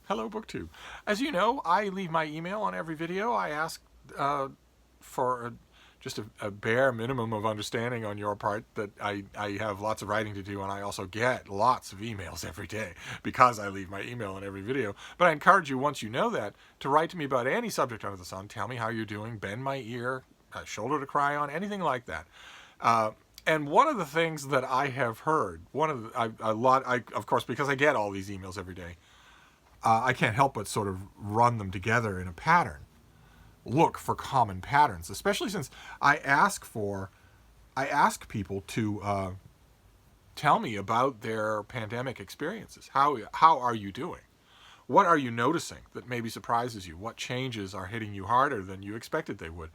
Hello, BookTube. As you know, I leave my email on every video. I ask for just a bare minimum of understanding on your part that I have lots of writing to do, and I also get lots of emails every day because I leave my email on every video. But I encourage you, once you know that, to write to me about any subject under the sun. Tell me how you're doing, bend my ear, a shoulder to cry on, anything like that. And one of the things that I have heard, of course, because I get all these emails every day, I can't help but sort of run them together in a pattern. Look for common patterns, especially since I ask people to tell me about their pandemic experiences. How are you doing? What are you noticing that maybe surprises you? What changes are hitting you harder than you expected they would?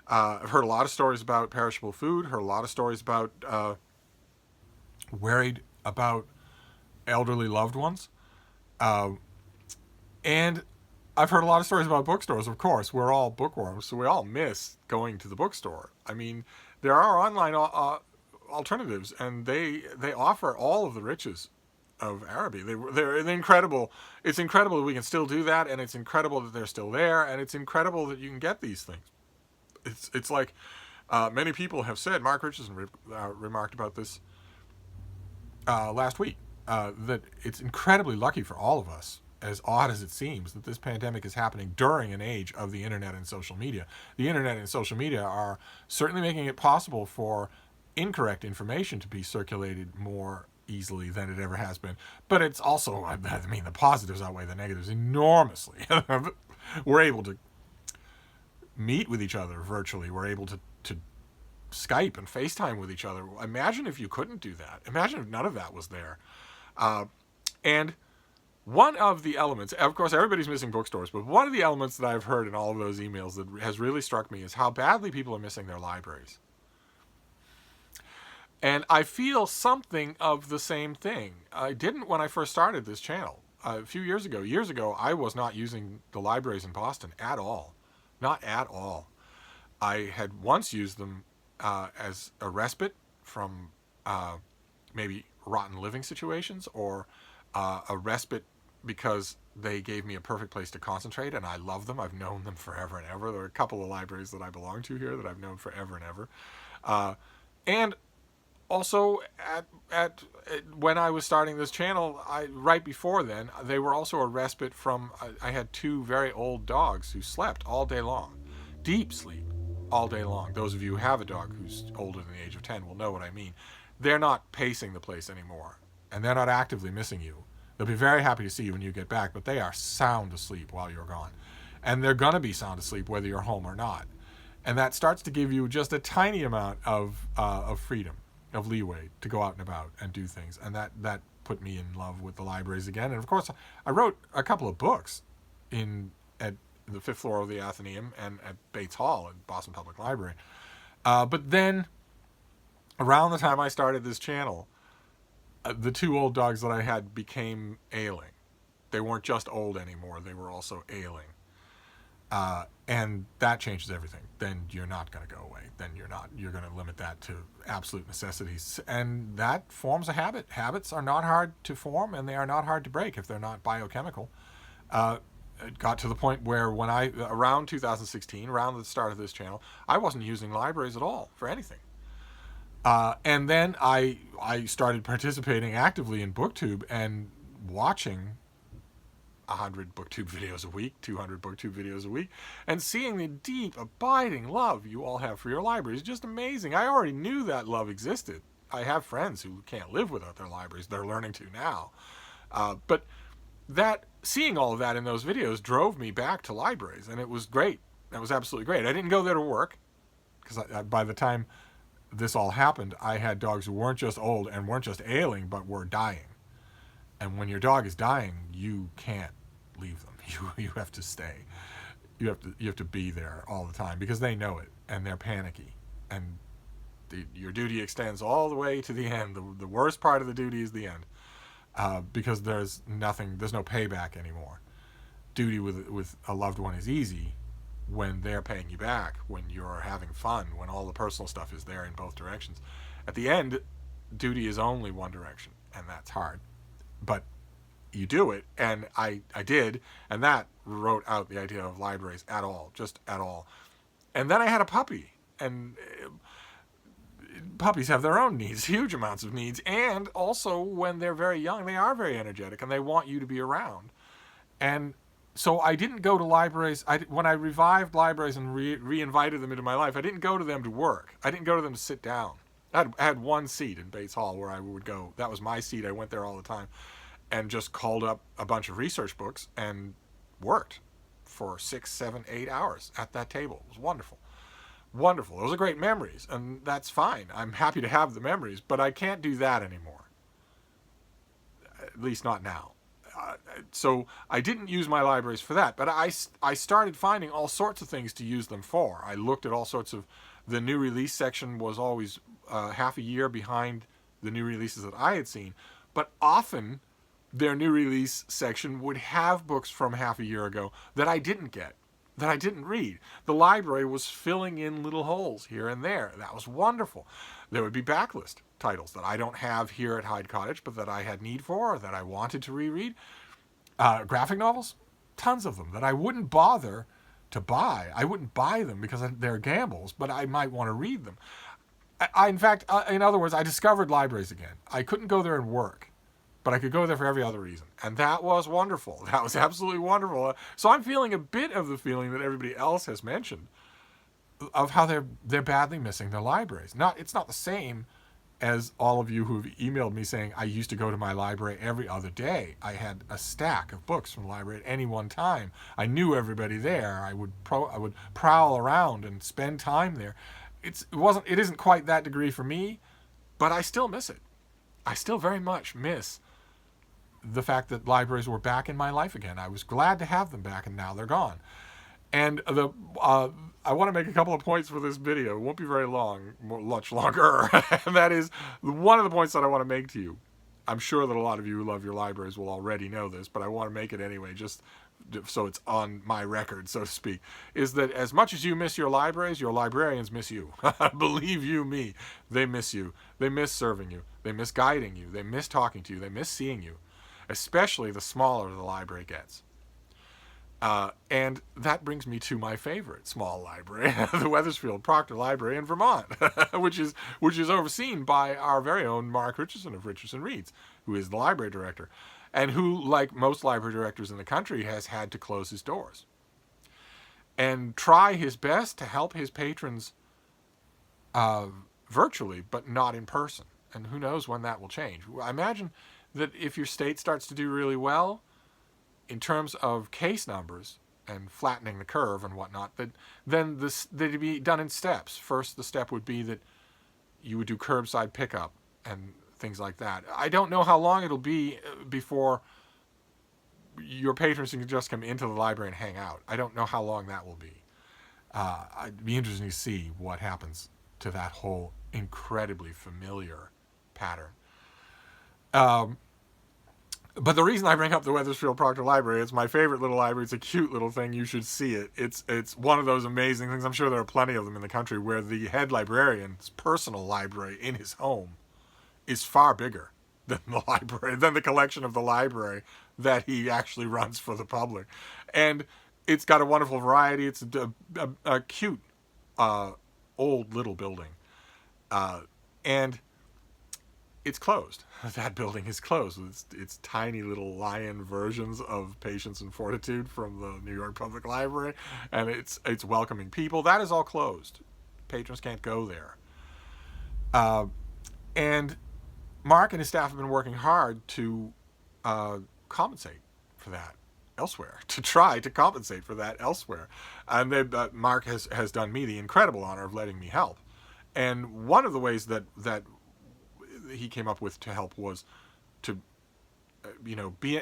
I've heard a lot of stories about perishable food. Heard a lot of stories about worried about elderly loved ones. And I've heard a lot of stories about bookstores, of course. We're all bookworms, so we all miss going to the bookstore. I mean, there are online alternatives, and they offer all of the riches of Araby. They're incredible. It's incredible that we can still do that, and it's incredible that they're still there, and it's incredible that you can get these things. It's like many people have said, Mark Richardson remarked about this last week, that it's incredibly lucky for all of us, as odd as it seems, that this pandemic is happening during an age of the internet and social media. The internet and social media are certainly making it possible for incorrect information to be circulated more easily than it ever has been. But it's also, I mean, the positives outweigh the negatives enormously. We're able to meet with each other virtually. We're able to Skype and FaceTime with each other. Imagine if you couldn't do that. Imagine if none of that was there. And one of the elements, of course, everybody's missing bookstores, but one of the elements that I've heard in all of those emails that has really struck me is how badly people are missing their libraries. And I feel something of the same thing. I didn't when I first started this channel. A few years ago, I was not using the libraries in Boston at all. Not at all. I had once used them as a respite from maybe rotten living situations, or a respite because they gave me a perfect place to concentrate, and I love them. I've known them forever and ever. There are a couple of libraries that I belong to here that I've known forever and ever. And also, when I was starting this channel, right before then, they were also a respite from, I had two very old dogs who slept all day long. Deep sleep all day long. Those of you who have a dog who's older than the age of 10 will know what I mean. They're not pacing the place anymore, and they're not actively missing you. They'll be very happy to see you when you get back, but they are sound asleep while you're gone. And they're going to be sound asleep whether you're home or not. And that starts to give you just a tiny amount of freedom, of leeway to go out and about and do things. And that put me in love with the libraries again. And of course, I wrote a couple of books at the 5th floor of the Athenaeum and at Bates Hall at Boston Public Library. But then, around the time I started this channel, the two old dogs that I had became ailing. They weren't just old anymore, they were also ailing. And that changes everything. Then you're not going to go away. Then you're going to limit that to absolute necessities. And that forms a habit. Habits are not hard to form, and they are not hard to break if they're not biochemical. It got to the point where when around 2016, around the start of this channel, I wasn't using libraries at all for anything. And then I started participating actively in BookTube and watching 100 BookTube videos a week, 200 BookTube videos a week, and seeing the deep, abiding love you all have for your libraries. Just amazing. I already knew that love existed. I have friends who can't live without their libraries. They're learning to now. But seeing all of that in those videos drove me back to libraries, and it was great. That was absolutely great. I didn't go there to work, because by the time this all happened, I had dogs who weren't just old and weren't just ailing, but were dying. And when your dog is dying, you can't leave them. You have to stay. You have to be there all the time, because they know it and they're panicky. And your duty extends all the way to the end. The worst part of the duty is the end, because there's no payback anymore. Duty with a loved one is easy when they're paying you back, when you're having fun, when all the personal stuff is there in both directions. At the end, duty is only one direction, and that's hard. But you do it. And I did, and that wrote out the idea of libraries at all, just at all. And then I had a puppy, and puppies have their own needs, huge amounts of needs, and also when they're very young, they are very energetic and they want you to be around. And so I didn't go to libraries. When I revived libraries and re-invited them into my life, I didn't go to them to work. I didn't go to them to sit down. I had one seat in Bates Hall where I would go. That was my seat. I went there all the time and just called up a bunch of research books and worked for 6, 7, 8 hours at that table. It was wonderful. Wonderful. Those are great memories, and that's fine. I'm happy to have the memories, but I can't do that anymore. At least not now. So I didn't use my libraries for that, but I started finding all sorts of things to use them for. I looked at all sorts of, the new release section was always half a year behind the new releases that I had seen, but often their new release section would have books from half a year ago that I didn't get, that I didn't read. The library was filling in little holes here and there. That was wonderful. There would be backlist titles that I don't have here at Hyde Cottage, but that I had need for, or that I wanted to reread. Graphic novels, tons of them that I wouldn't bother to buy. I wouldn't buy them because they're gambles, but I might want to read them. In fact, in other words, I discovered libraries again. I couldn't go there and work, but I could go there for every other reason. And that was wonderful. That was absolutely wonderful. So I'm feeling a bit of the feeling that everybody else has mentioned of how they're badly missing their libraries. It's not the same as all of you who've emailed me saying, I used to go to my library every other day. I had a stack of books from the library at any one time. I knew everybody there. I would prowl around and spend time there. It isn't quite that degree for me, but I still miss it. I still very much miss the fact that libraries were back in my life again. I was glad to have them back, and now they're gone. And I want to make a couple of points for this video. It won't be very long, much longer. And that is one of the points that I want to make to you. I'm sure that a lot of you who love your libraries will already know this, but I want to make it anyway, just so it's on my record, so to speak, is that as much as you miss your libraries, your librarians miss you. Believe you me, they miss you. They miss serving you. They miss guiding you. They miss talking to you. They miss seeing you, especially the smaller the library gets. And that brings me to my favorite small library, the Weathersfield Proctor Library in Vermont, which is overseen by our very own Mark Richardson of Richardson Reads, who is the library director, and who, like most library directors in the country, has had to close his doors and try his best to help his patrons virtually, but not in person. And who knows when that will change. I imagine that if your state starts to do really well, in terms of case numbers and flattening the curve and whatnot, then they'd be done in steps. First, the step would be that you would do curbside pickup and things like that. I don't know how long it'll be before your patrons can just come into the library and hang out. I don't know how long that will be. It'd be interesting to see what happens to that whole incredibly familiar pattern. But the reason I bring up the Weathersfield Proctor Library, it's my favorite little library. It's a cute little thing. You should see it. It's one of those amazing things. I'm sure there are plenty of them in the country where the head librarian's personal library in his home is far bigger than the collection of the library that he actually runs for the public. And it's got a wonderful variety. It's a cute old little building. And it's closed. That building is closed. It's tiny little lion versions of Patience and Fortitude from the New York Public Library, and it's welcoming people. That is all closed. Patrons can't go there. And Mark and his staff have been working hard to compensate for that elsewhere, to try to compensate for that elsewhere. And Mark has done me the incredible honor of letting me help. And one of the ways that he came up with to help was to,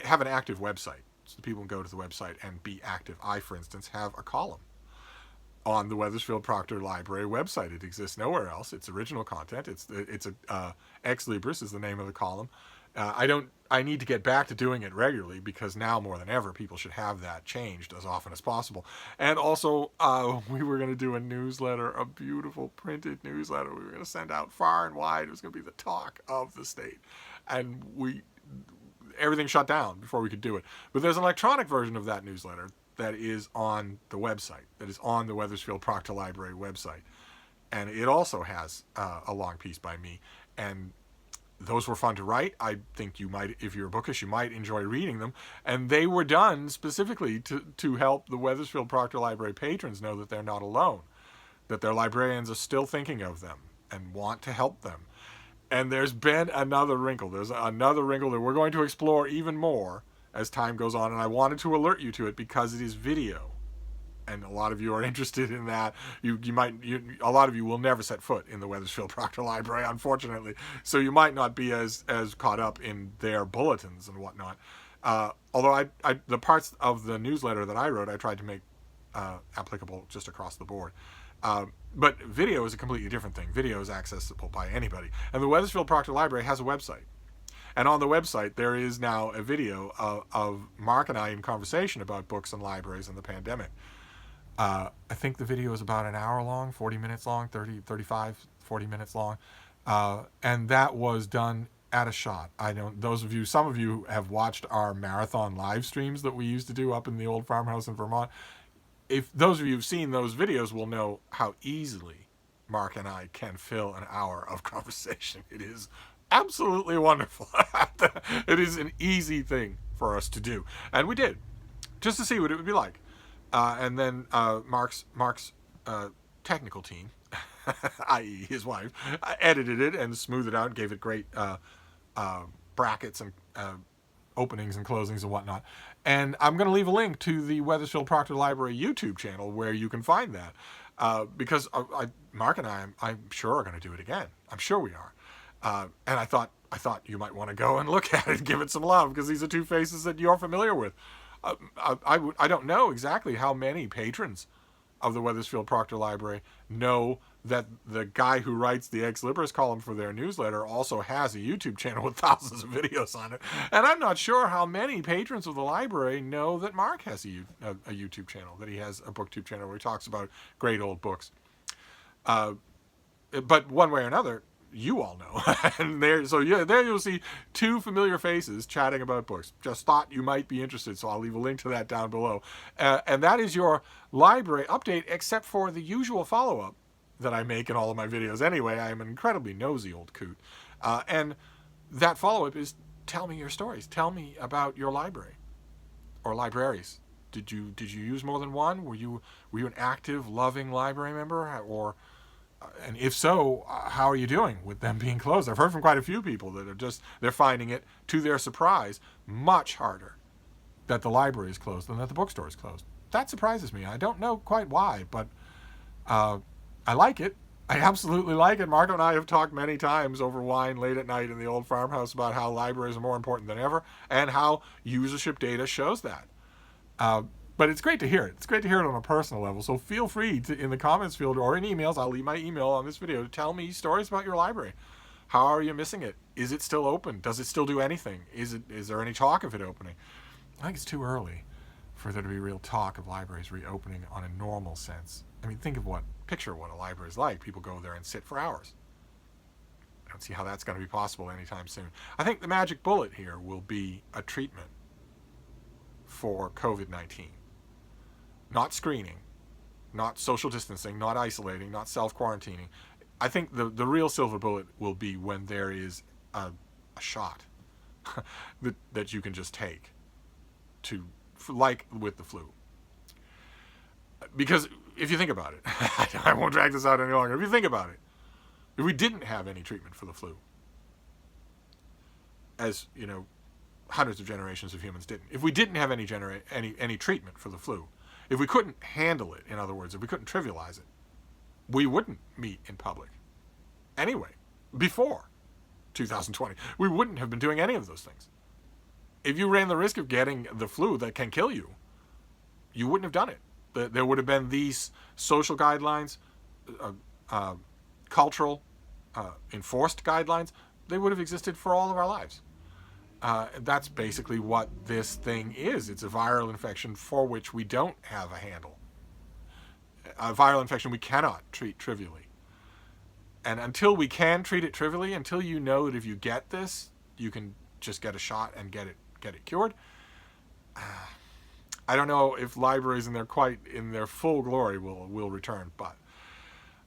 have an active website, so people can go to the website and be active. I, for instance, have a column on the Weathersfield Proctor Library website. It exists nowhere else. It's original content. It's Ex Libris is the name of the column. I need to get back to doing it regularly because now more than ever people should have that changed as often as possible. And also we were going to do a newsletter, a beautiful printed newsletter we were going to send out far and wide. It was going to be the talk of the state. And everything shut down before we could do it. But there's an electronic version of that newsletter that is on the website, that is on the Weathersfield Proctor Library website. And it also has a long piece by me. And those were fun to write. I think you might, if you're bookish, you might enjoy reading them. And they were done specifically to help the Weathersfield Proctor Library patrons know that they're not alone, that their librarians are still thinking of them and want to help them. And there's been another wrinkle. There's another wrinkle that we're going to explore even more as time goes on. And I wanted to alert you to it because it is video. And a lot of you are interested in that. A lot of you will never set foot in the Weathersfield Proctor Library, unfortunately. So you might not be as caught up in their bulletins and whatnot. Although the parts of the newsletter that I wrote, I tried to make applicable just across the board. But video is a completely different thing. Video is accessible by anybody. And the Weathersfield Proctor Library has a website. And on the website, there is now a video of Mark and I in conversation about books and libraries and the pandemic. I think the video is about an hour long, 40 minutes long, 35, 40 minutes long. And that was done at a shot. Some of you have watched our marathon live streams that we used to do up in the old farmhouse in Vermont. If those of you who've seen those videos will know how easily Mark and I can fill an hour of conversation. It is absolutely wonderful. It is an easy thing for us to do. And we did, just to see what it would be like. And then Mark's technical team, i.e. his wife, edited it and smoothed it out and gave it great brackets and openings and closings and whatnot. And I'm going to leave a link to the Weathersfield Proctor Library YouTube channel where you can find that. Because Mark and I'm sure, are going to do it again. I'm sure we are. And I thought you might want to go and look at it and give it some love, because these are two faces that you're familiar with. I don't know exactly how many patrons of the Weathersfield Proctor Library know that the guy who writes the Ex Libris column for their newsletter also has a YouTube channel with thousands of videos on it. And I'm not sure how many patrons of the library know that Mark has a YouTube channel, that he has a BookTube channel where he talks about great old books. But one way or another, you all know. And there you'll see two familiar faces chatting about books. Just thought you might be interested, so I'll leave a link to that down below. And that is your library update, except for the usual follow-up that I make in all of my videos. Anyway, I am an incredibly nosy old coot. And that follow-up is, tell me your stories. Tell me about your library or libraries. Did you use more than one? Were you an active, loving library member? And if so, how are you doing with them being closed? I've heard from quite a few people that they're finding it, to their surprise, much harder that the library is closed than that the bookstore is closed. That surprises me. I don't know quite why, but I like it. I absolutely like it. Mark and I have talked many times over wine late at night in the old farmhouse about how libraries are more important than ever and how usership data shows that. But it's great to hear it. It's great to hear it on a personal level. So feel free to, in the comments field or in emails, I'll leave my email on this video, to tell me stories about your library. How are you missing it? Is it still open? Does it still do anything? Is there any talk of it opening? I think it's too early for there to be real talk of libraries reopening on a normal sense. I mean, picture what a library is like. People go there and sit for hours. I don't see how that's going to be possible anytime soon. I think the magic bullet here will be a treatment for COVID-19. Not screening, not social distancing, not isolating, not self-quarantining. I think the real silver bullet will be when there is a shot that you can just take, like with the flu. Because if you think about it, I won't drag this out any longer. If you think about it, if we didn't have any treatment for the flu, as you know, hundreds of generations of humans didn't. If we didn't have any treatment for the flu, if we couldn't handle it, in other words, if we couldn't trivialize it, we wouldn't meet in public. Anyway, before 2020, we wouldn't have been doing any of those things. If you ran the risk of getting the flu that can kill you, you wouldn't have done it. There would have been these social guidelines, cultural, enforced guidelines. They would have existed for all of our lives. That's basically what this thing is. It's a viral infection for which we don't have a handle. A viral infection we cannot treat trivially. And until we can treat it trivially, until you know that if you get this, you can just get a shot and get it get it cured. I don't know if libraries in their full glory will return, but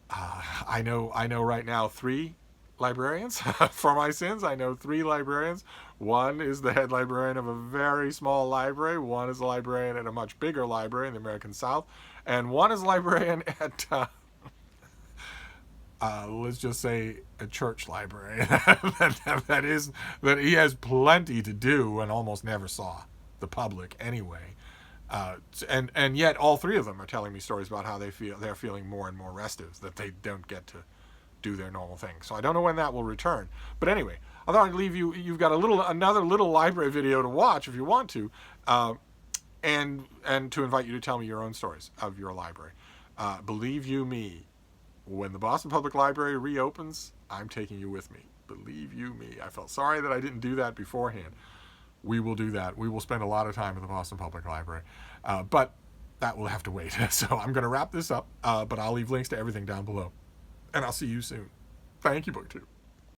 I know right now 3 librarians for my sins. I know 3 librarians. One is the head librarian of a very small library. One is a librarian at a much bigger library in the American South, and one is a librarian at let's just say a church library that he has plenty to do and almost never saw the public anyway. And yet all 3 of them are telling me stories about how they're feeling more and more restive, that they don't get to do their normal thing. So I don't know when that will return. But anyway, I thought I'd leave you. You've got another little library video to watch if you want to, and to invite you to tell me your own stories of your library. Believe you me, when the Boston Public Library reopens, I'm taking you with me. Believe you me. I felt sorry that I didn't do that beforehand. We will do that. We will spend a lot of time at the Boston Public Library. But that will have to wait. So I'm going to wrap this up, but I'll leave links to everything down below. And I'll see you soon. Thank you, BookTube.